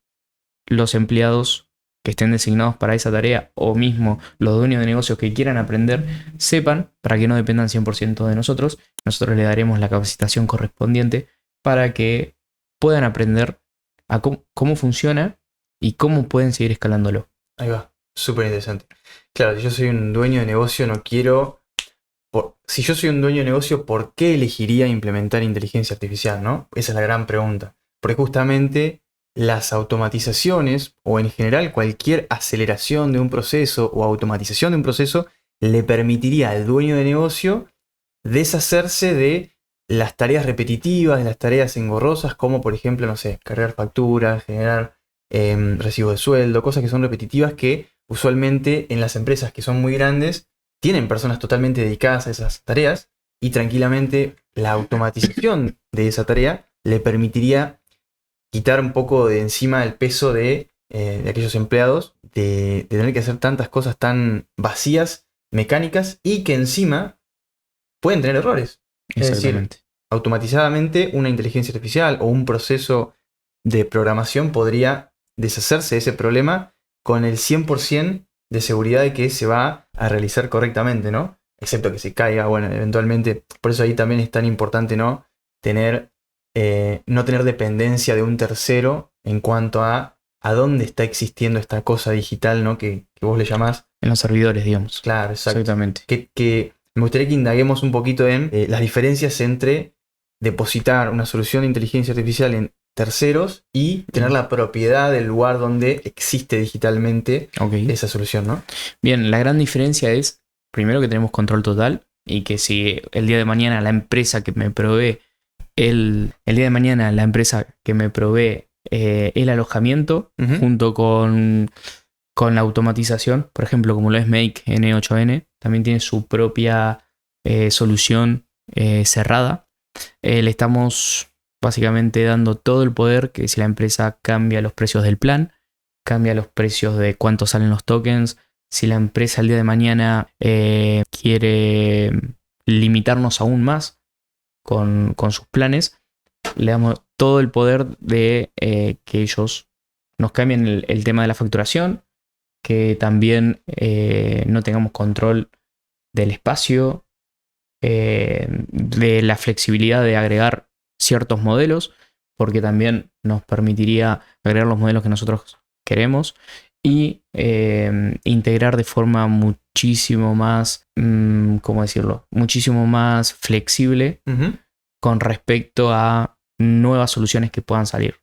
los empleados que estén designados para esa tarea o mismo los dueños de negocios que quieran aprender sepan para que no dependan 100% de nosotros. Nosotros le daremos la capacitación correspondiente para que puedan aprender a cómo funciona y cómo pueden seguir escalándolo. Ahí va, súper interesante. Claro, si yo soy un dueño de negocio, no quiero... Si yo soy un dueño de negocio, ¿por qué elegiría implementar inteligencia artificial, no? Esa es la gran pregunta. Porque justamente las automatizaciones, o en general cualquier aceleración de un proceso o automatización de un proceso, le permitiría al dueño de negocio deshacerse de las tareas repetitivas, de las tareas engorrosas, como por ejemplo, no sé, cargar facturas, generar recibos de sueldo, cosas que son repetitivas que usualmente en las empresas que son muy grandes tienen personas totalmente dedicadas a esas tareas y tranquilamente la automatización de esa tarea le permitiría quitar un poco de encima el peso de aquellos empleados de tener que hacer tantas cosas tan vacías, mecánicas y que encima pueden tener errores. Es decir, automatizadamente una inteligencia artificial o un proceso de programación podría deshacerse de ese problema con el 100% de seguridad de que se va a realizar correctamente, ¿no? Excepto que se caiga, bueno, eventualmente. Por eso ahí también es tan importante, ¿no? No tener dependencia de un tercero en cuanto a dónde está existiendo esta cosa digital, ¿no? Que vos le llamás. En los servidores, digamos. Claro, exacto. Exactamente. Que me gustaría que indaguemos un poquito en las diferencias entre depositar una solución de inteligencia artificial en terceros y tener la propiedad del lugar donde existe digitalmente esa solución, ¿no? Bien, la gran diferencia es, primero, que tenemos control total y que si el día de mañana la empresa que me provee el día de mañana la empresa que me provee el alojamiento junto con la automatización, por ejemplo, como lo es Make N8N, también tiene su propia solución cerrada. Le estamos básicamente dando todo el poder que si la empresa cambia los precios del plan, cambia los precios de cuánto salen los tokens, si la empresa el día de mañana quiere limitarnos aún más con sus planes, le damos todo el poder de que ellos nos cambien el tema de la facturación, que también no tengamos control del espacio, de la flexibilidad de agregar ciertos modelos, porque también nos permitiría agregar los modelos que nosotros queremos y integrar de forma muchísimo más, ¿cómo decirlo? Muchísimo más flexible con respecto a nuevas soluciones que puedan salir.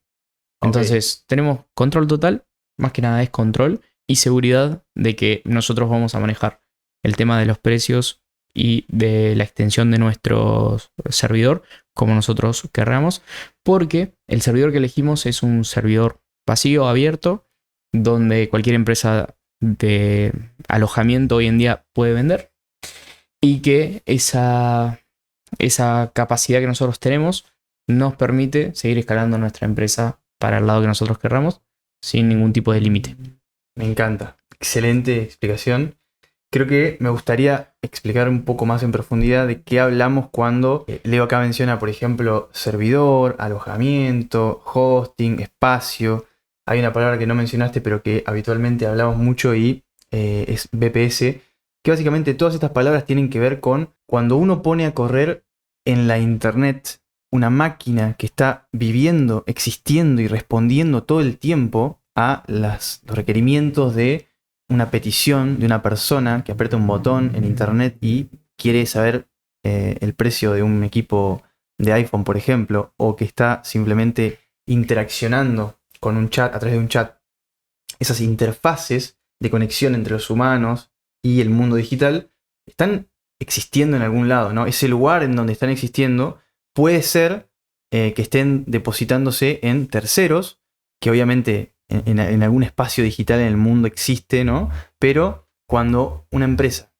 Entonces, tenemos control total, más que nada es control y seguridad de que nosotros vamos a manejar el tema de los precios y de la extensión de nuestro servidor como nosotros querramos, porque el servidor que elegimos es un servidor vacío, abierto, donde cualquier empresa de alojamiento hoy en día puede vender y que esa capacidad que nosotros tenemos nos permite seguir escalando nuestra empresa para el lado que nosotros querramos sin ningún tipo de límite. Me encanta. Excelente explicación. Creo que me gustaría explicar un poco más en profundidad de qué hablamos cuando Leo acá menciona, por ejemplo, servidor, alojamiento, hosting, espacio. Hay una palabra que no mencionaste, pero que habitualmente hablamos mucho y es VPS, que básicamente todas estas palabras tienen que ver con cuando uno pone a correr en la internet una máquina que está viviendo, existiendo y respondiendo todo el tiempo a los requerimientos de una petición de una persona que aprieta un botón en internet y quiere saber el precio de un equipo de iPhone, por ejemplo, o que está simplemente interaccionando con un chat a través de un chat. Esas interfaces de conexión entre los humanos y el mundo digital están existiendo en algún lado, ¿no? Ese lugar en donde están existiendo puede ser que estén depositándose en terceros, que obviamente en algún espacio digital en el mundo existe, ¿no? Pero cuando una empresa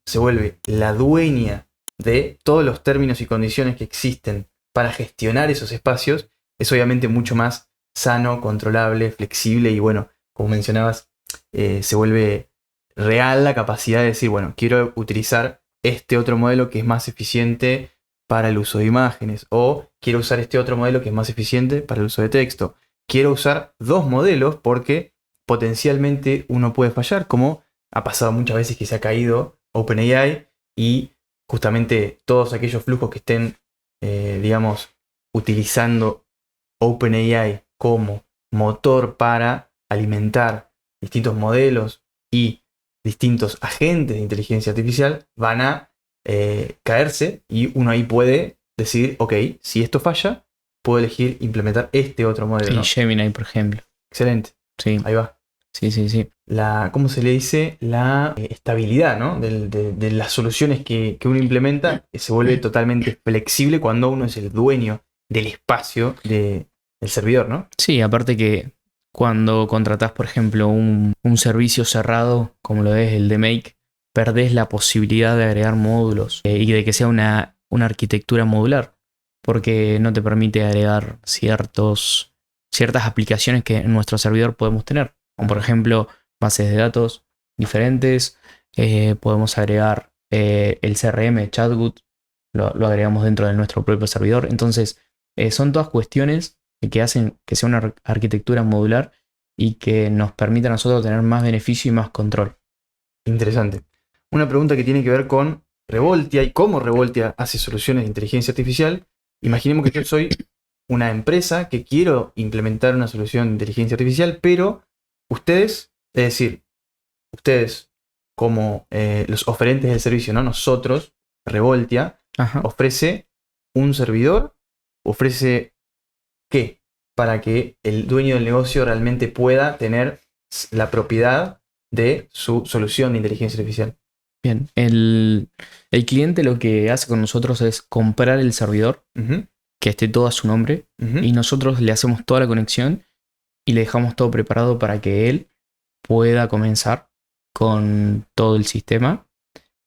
se vuelve la dueña de todos los términos y condiciones que existen para gestionar esos espacios, es obviamente mucho más sano, controlable, flexible y bueno, como mencionabas, se vuelve real la capacidad de decir, bueno, quiero utilizar este otro modelo que es más eficiente para el uso de imágenes, o quiero usar este otro modelo que es más eficiente para el uso de texto. Quiero usar dos modelos porque potencialmente uno puede fallar, como ha pasado muchas veces que se ha caído OpenAI y justamente todos aquellos flujos que estén, digamos, utilizando OpenAI como motor para alimentar distintos modelos y distintos agentes de inteligencia artificial van a caerse y uno ahí puede decir, ok, si esto falla, puedo elegir implementar este otro modelo. Sí, ¿no? Gemini, por ejemplo. Excelente. Sí, Ahí va. sí. ¿Cómo se le dice? La estabilidad, ¿no? De las soluciones que uno implementa se vuelve totalmente flexible cuando uno es el dueño del espacio del servidor, ¿no? Sí, aparte que cuando contratás, por ejemplo, un servicio cerrado, como lo es el de Make, perdés la posibilidad de agregar módulos y de que sea una arquitectura modular, porque no te permite agregar ciertas aplicaciones que en nuestro servidor podemos tener, como por ejemplo bases de datos diferentes, podemos agregar el CRM, Chatbot, lo agregamos dentro de nuestro propio servidor, entonces son todas cuestiones que hacen que sea una arquitectura modular y que nos permita a nosotros tener más beneficio y más control. Interesante. Una pregunta que tiene que ver con Revoltia y cómo Revoltia hace soluciones de inteligencia artificial. Imaginemos que yo soy una empresa que quiero implementar una solución de inteligencia artificial, pero ustedes, es decir, ustedes como los oferentes del servicio, ¿no? Nosotros, Revoltia, Ajá. ofrece un servidor, ofrece ¿qué? Para que el dueño del negocio realmente pueda tener la propiedad de su solución de inteligencia artificial. Bien, el cliente lo que hace con nosotros es comprar el servidor, Ujú, que esté todo a su nombre, ujú. y nosotros le hacemos toda la conexión y le dejamos todo preparado para que él pueda comenzar con todo el sistema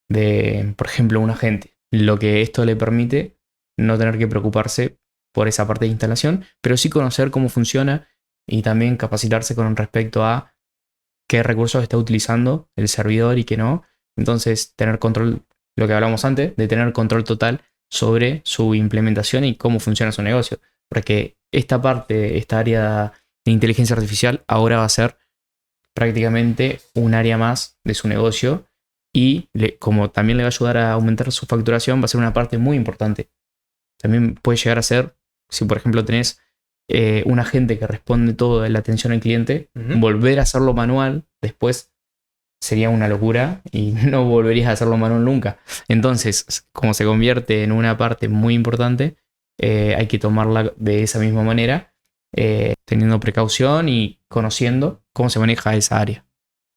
de, por ejemplo, un agente. Lo que esto le permite no tener que preocuparse por esa parte de instalación, pero sí conocer cómo funciona y también capacitarse con respecto a qué recursos está utilizando el servidor y qué no. Entonces, tener control, lo que hablamos antes, de tener control total sobre su implementación y cómo funciona su negocio. Porque esta parte, esta área de inteligencia artificial, ahora va a ser prácticamente un área más de su negocio y como también le va a ayudar a aumentar su facturación, va a ser una parte muy importante. También puede llegar a ser, si por ejemplo tenés un agente que responde todo de la atención al cliente, Ujú. volver a hacerlo manual después sería una locura y no volverías a hacerlo manual nunca. Entonces, como se convierte en una parte muy importante, hay que tomarla de esa misma manera, teniendo precaución y conociendo cómo se maneja esa área.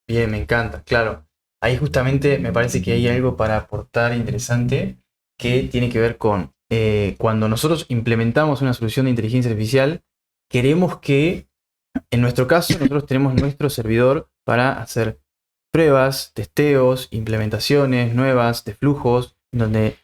Bien, me encanta, claro. Ahí justamente me parece que hay algo para aportar interesante que tiene que ver con cuando nosotros implementamos una solución de inteligencia artificial, queremos que, en nuestro caso, nosotros tenemos nuestro servidor para hacer pruebas, testeos, implementaciones nuevas de flujos, donde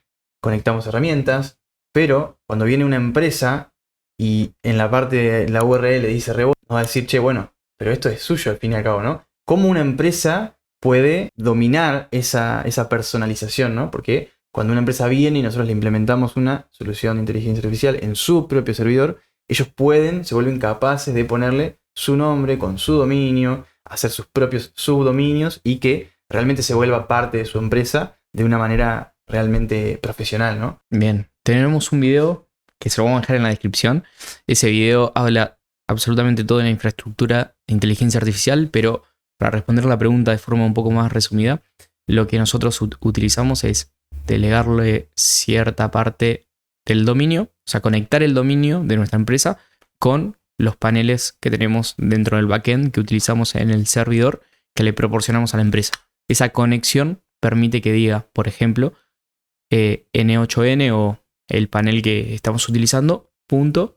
conectamos herramientas, pero cuando viene una empresa y en la parte de la URL dice Revolt, nos va a decir, che, bueno, pero esto es suyo al fin y al cabo, ¿no? ¿Cómo una empresa puede dominar esa personalización, ¿no? Porque cuando una empresa viene y nosotros le implementamos una solución de inteligencia artificial en su propio servidor, ellos se vuelven capaces de ponerle su nombre con su dominio, hacer sus propios subdominios y que realmente se vuelva parte de su empresa de una manera realmente profesional, ¿no? Bien, tenemos un video que se lo vamos a dejar en la descripción. Ese video habla absolutamente todo de la infraestructura de inteligencia artificial, pero para responder la pregunta de forma un poco más resumida, lo que nosotros utilizamos es delegarle cierta parte del dominio, o sea, conectar el dominio de nuestra empresa con los paneles que tenemos dentro del backend que utilizamos en el servidor que le proporcionamos a la empresa. Esa conexión permite que diga, por ejemplo, N8N o el panel que estamos utilizando,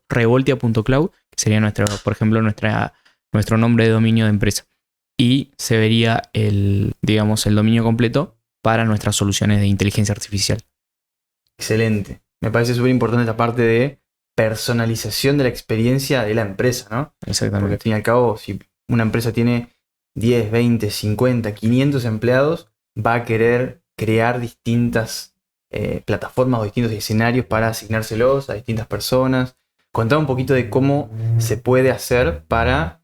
.revoltia.cloud, que sería por ejemplo, nuestro nombre de dominio de empresa. Y se vería el dominio completo para nuestras soluciones de inteligencia artificial. Excelente. Me parece súper importante esta parte de personalización de la experiencia de la empresa, ¿no? Porque al Exactamente. fin y al cabo, si una empresa tiene 10, 20, 50, 500 empleados, va a querer crear distintas plataformas o distintos escenarios para asignárselos a distintas personas. Contar un poquito de cómo se puede hacer para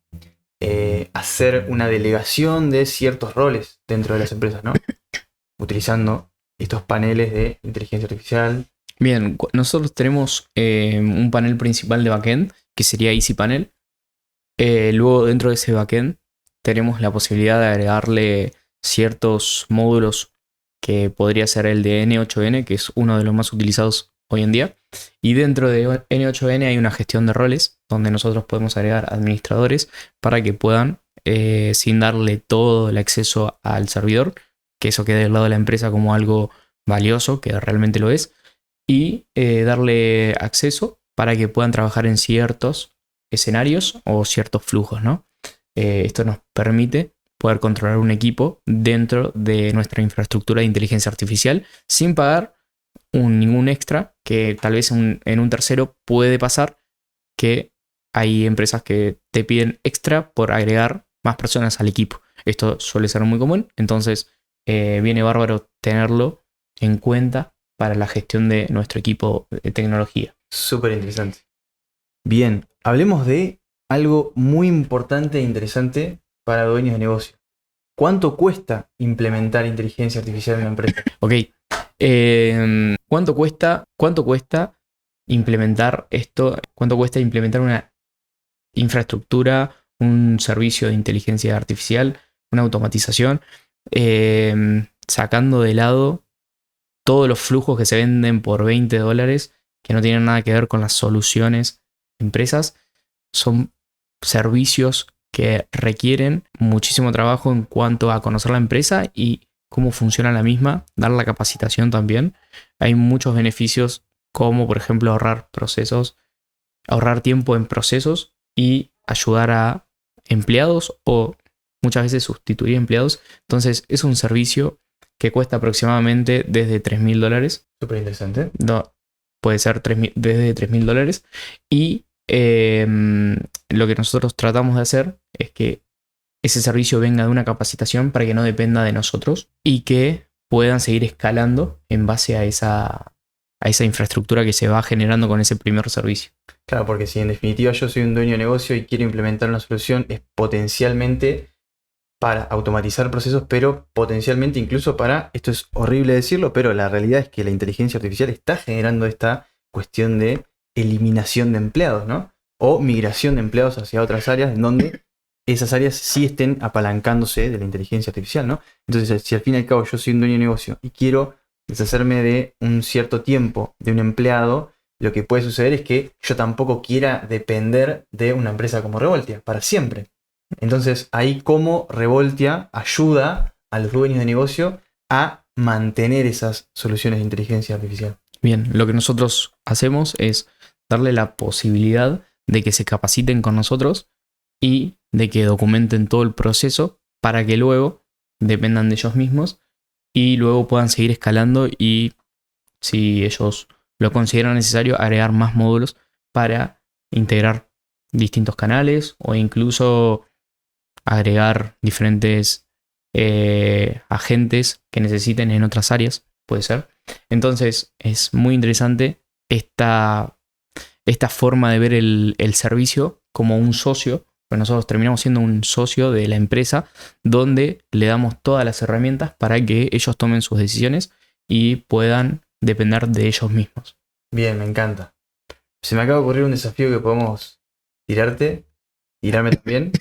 hacer una delegación de ciertos roles dentro de las empresas, ¿no? Utilizando estos paneles de inteligencia artificial. Bien, nosotros tenemos un panel principal de backend, que sería EasyPanel. Luego dentro de ese backend tenemos la posibilidad de agregarle ciertos módulos que podría ser el de N8N, que es uno de los más utilizados hoy en día. Y dentro de N8N hay una gestión de roles donde nosotros podemos agregar administradores para que puedan, sin darle todo el acceso al servidor, que eso quede del lado de la empresa como algo valioso, que realmente lo es, y darle acceso para que puedan trabajar en ciertos escenarios o ciertos flujos, ¿no? Esto nos permite poder controlar un equipo dentro de nuestra infraestructura de inteligencia artificial sin pagar ningún extra, que tal vez en un tercero puede pasar que hay empresas que te piden extra por agregar más personas al equipo. Esto suele ser muy común, entonces viene bárbaro tenerlo en cuenta para la gestión de nuestro equipo de tecnología. Súper interesante. Bien, hablemos de algo muy importante e interesante para dueños de negocio. ¿Cuánto cuesta implementar inteligencia artificial en una empresa? Ok. ¿Cuánto cuesta implementar esto? ¿Cuánto cuesta implementar una infraestructura, un servicio de inteligencia artificial, una automatización, sacando de lado todos los flujos que se venden por $20, que no tienen nada que ver con las soluciones de empresas? Son servicios que requieren muchísimo trabajo en cuanto a conocer la empresa y cómo funciona la misma, dar la capacitación también. Hay muchos beneficios, como por ejemplo ahorrar tiempo en procesos y ayudar a empleados o muchas veces sustituir empleados. Entonces es un servicio que cuesta aproximadamente desde $3.000. Súper interesante. No, puede ser desde $3.000. Y lo que nosotros tratamos de hacer es que ese servicio venga de una capacitación para que no dependa de nosotros y que puedan seguir escalando en base a esa infraestructura que se va generando con ese primer servicio. Claro, porque si en definitiva yo soy un dueño de negocio y quiero implementar una solución, es potencialmente para automatizar procesos, pero potencialmente incluso para, esto es horrible decirlo, pero la realidad es que la inteligencia artificial está generando esta cuestión de eliminación de empleados, ¿no? O migración de empleados hacia otras áreas en donde esas áreas sí estén apalancándose de la inteligencia artificial, ¿no? Entonces, si al fin y al cabo yo soy un dueño de negocio y quiero deshacerme de un cierto tiempo de un empleado, lo que puede suceder es que yo tampoco quiera depender de una empresa como Revoltia para siempre. Entonces, ahí como Revoltia ayuda a los dueños de negocio a mantener esas soluciones de inteligencia artificial. Bien, lo que nosotros hacemos es darle la posibilidad de que se capaciten con nosotros y de que documenten todo el proceso para que luego dependan de ellos mismos y luego puedan seguir escalando y, si ellos lo consideran necesario, agregar más módulos para integrar distintos canales o incluso agregar diferentes agentes que necesiten en otras áreas, puede ser. Entonces es muy interesante esta forma de ver el servicio como un socio, pues nosotros terminamos siendo un socio de la empresa donde le damos todas las herramientas para que ellos tomen sus decisiones y puedan depender de ellos mismos. Bien, me encanta. Se me acaba de ocurrir un desafío que podemos tirarme también.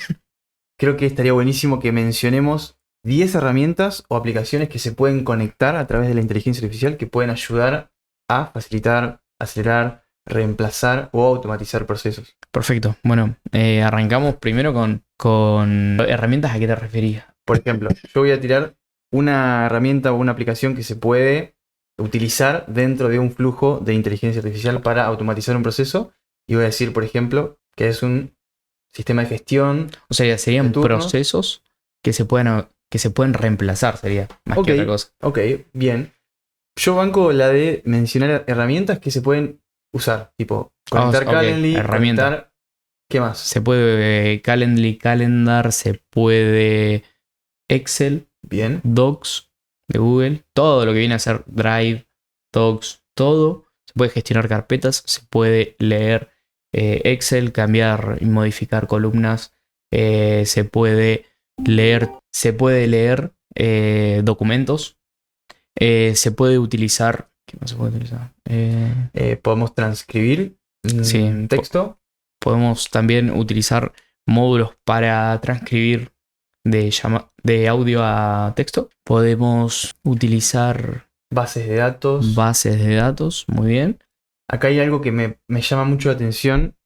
Creo que estaría buenísimo que mencionemos 10 herramientas o aplicaciones que se pueden conectar a través de la inteligencia artificial que pueden ayudar a facilitar, acelerar, reemplazar o automatizar procesos. Perfecto. Bueno, arrancamos primero con herramientas. ¿A qué te referías? Por ejemplo, yo voy a tirar una herramienta o una aplicación que se puede utilizar dentro de un flujo de inteligencia artificial para automatizar un proceso. Y voy a decir, por ejemplo, que es un sistema de gestión. O sea, serían procesos que se pueden reemplazar, sería más que otra cosa. Ok, bien. Yo banco la de mencionar herramientas que se pueden usar, tipo conectar Calendly, conectar... ¿Qué más? Se puede Calendly, Calendar, se puede Excel, bien, Docs de Google, todo lo que viene a ser Drive, Docs, todo. Se puede gestionar carpetas, se puede leer Excel, cambiar y modificar columnas se puede leer documentos, se puede utilizar... ¿Qué más se puede utilizar? Podemos transcribir Sí, texto. podemos también utilizar módulos para transcribir de audio a texto. Podemos utilizar Bases de datos. bases de datos, muy bien. Acá hay algo que me llama mucho la atención,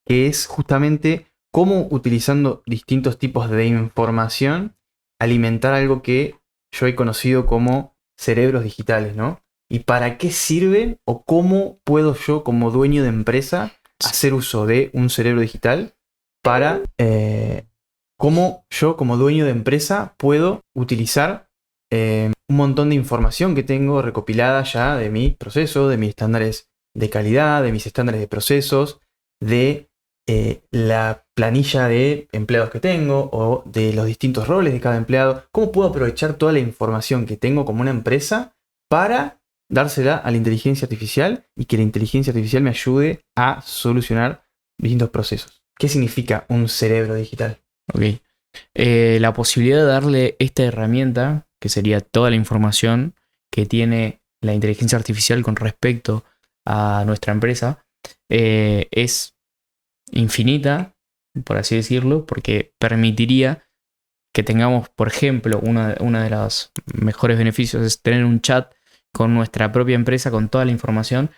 que es justamente cómo utilizando distintos tipos de información alimentar algo que yo he conocido como cerebros digitales, ¿no? ¿Y para qué sirven o cómo puedo yo como dueño de empresa hacer uso de un cerebro digital para cómo yo como dueño de empresa puedo utilizar un montón de información que tengo recopilada ya de mi proceso, de mis estándares de calidad, de mis estándares de procesos, de la planilla de empleados que tengo o de los distintos roles de cada empleado. ¿Cómo puedo aprovechar toda la información que tengo como una empresa para dársela a la inteligencia artificial y que la inteligencia artificial me ayude a solucionar distintos procesos? ¿Qué significa un cerebro digital? Ok. La posibilidad de darle esta herramienta, que sería toda la información que tiene la inteligencia artificial con respecto a nuestra empresa, es infinita, por así decirlo, porque permitiría que tengamos, por ejemplo, una de los mejores beneficios es tener un chat con nuestra propia empresa con toda la información.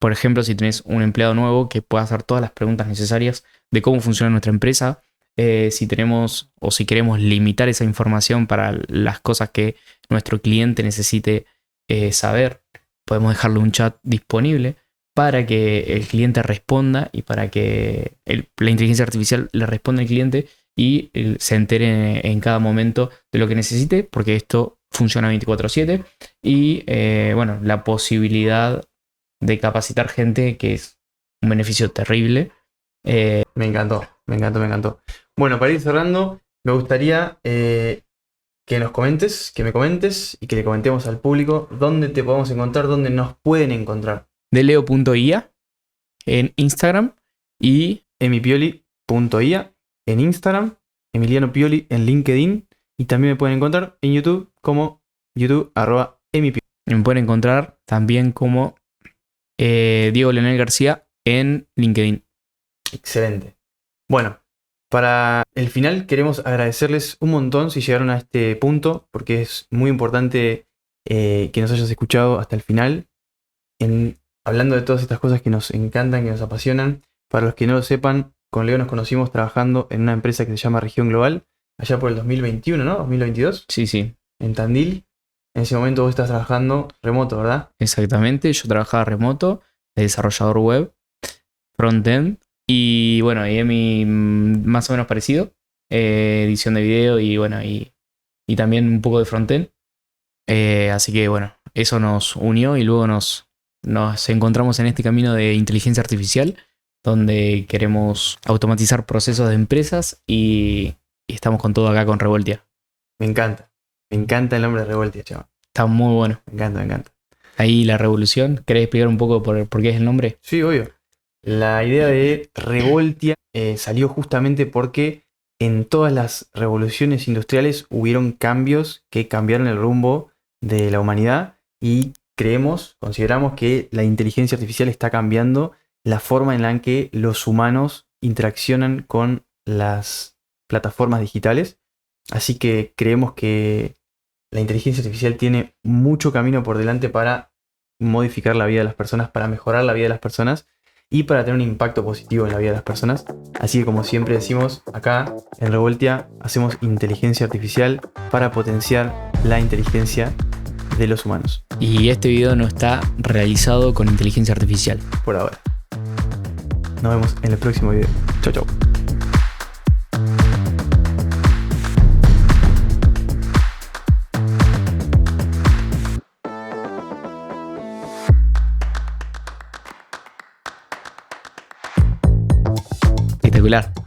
Por ejemplo, si tenés un empleado nuevo que pueda hacer todas las preguntas necesarias de cómo funciona nuestra empresa, si tenemos o si queremos limitar esa información para las cosas que nuestro cliente necesite saber, podemos dejarle un chat disponible para que el cliente responda y para que la inteligencia artificial le responda al cliente y se entere en cada momento de lo que necesite, porque esto funciona 24/7 y bueno, la posibilidad de capacitar gente, que es un beneficio terrible. Me encantó. Bueno, para ir cerrando, me gustaría que me comentes y que le comentemos al público dónde te podemos encontrar, dónde nos pueden encontrar. De leo.ia en Instagram y emipioli.ia en Instagram, Emiliano Pioli en LinkedIn y también me pueden encontrar en YouTube como youtube.com/emipioli. me pueden encontrar también como Diego Leonel García en LinkedIn. Excelente. Bueno, para el final queremos agradecerles un montón si llegaron a este punto, porque es muy importante que nos hayas escuchado hasta el final, hablando de todas estas cosas que nos encantan, que nos apasionan. Para los que no lo sepan, con Leo nos conocimos trabajando en una empresa que se llama Región Global, allá por el 2021, ¿no? 2022. Sí. En Tandil. En ese momento vos estás trabajando remoto, ¿verdad? Exactamente, yo trabajaba remoto, de desarrollador web, frontend, y bueno, y Emi más o menos parecido, edición de video y bueno, y también un poco de frontend. Así que bueno, eso nos unió y luego nos encontramos en este camino de inteligencia artificial, donde queremos automatizar procesos de empresas y estamos con todo acá con Revoltia. Me encanta el nombre de Revoltia, chaval. Está muy bueno. Me encanta. Ahí la revolución. ¿Querés explicar un poco por qué es el nombre? Sí, obvio. La idea de Revoltia salió justamente porque en todas las revoluciones industriales hubieron cambios que cambiaron el rumbo de la humanidad y consideramos que la inteligencia artificial está cambiando la forma en la que los humanos interaccionan con las plataformas digitales. Así que creemos que la inteligencia artificial tiene mucho camino por delante para modificar la vida de las personas, para mejorar la vida de las personas y para tener un impacto positivo en la vida de las personas. Así que como siempre decimos, acá en Revoltia hacemos inteligencia artificial para potenciar la inteligencia de los humanos. Y este video no está realizado con inteligencia artificial. Por ahora. Nos vemos en el próximo video. Chau. Espectacular.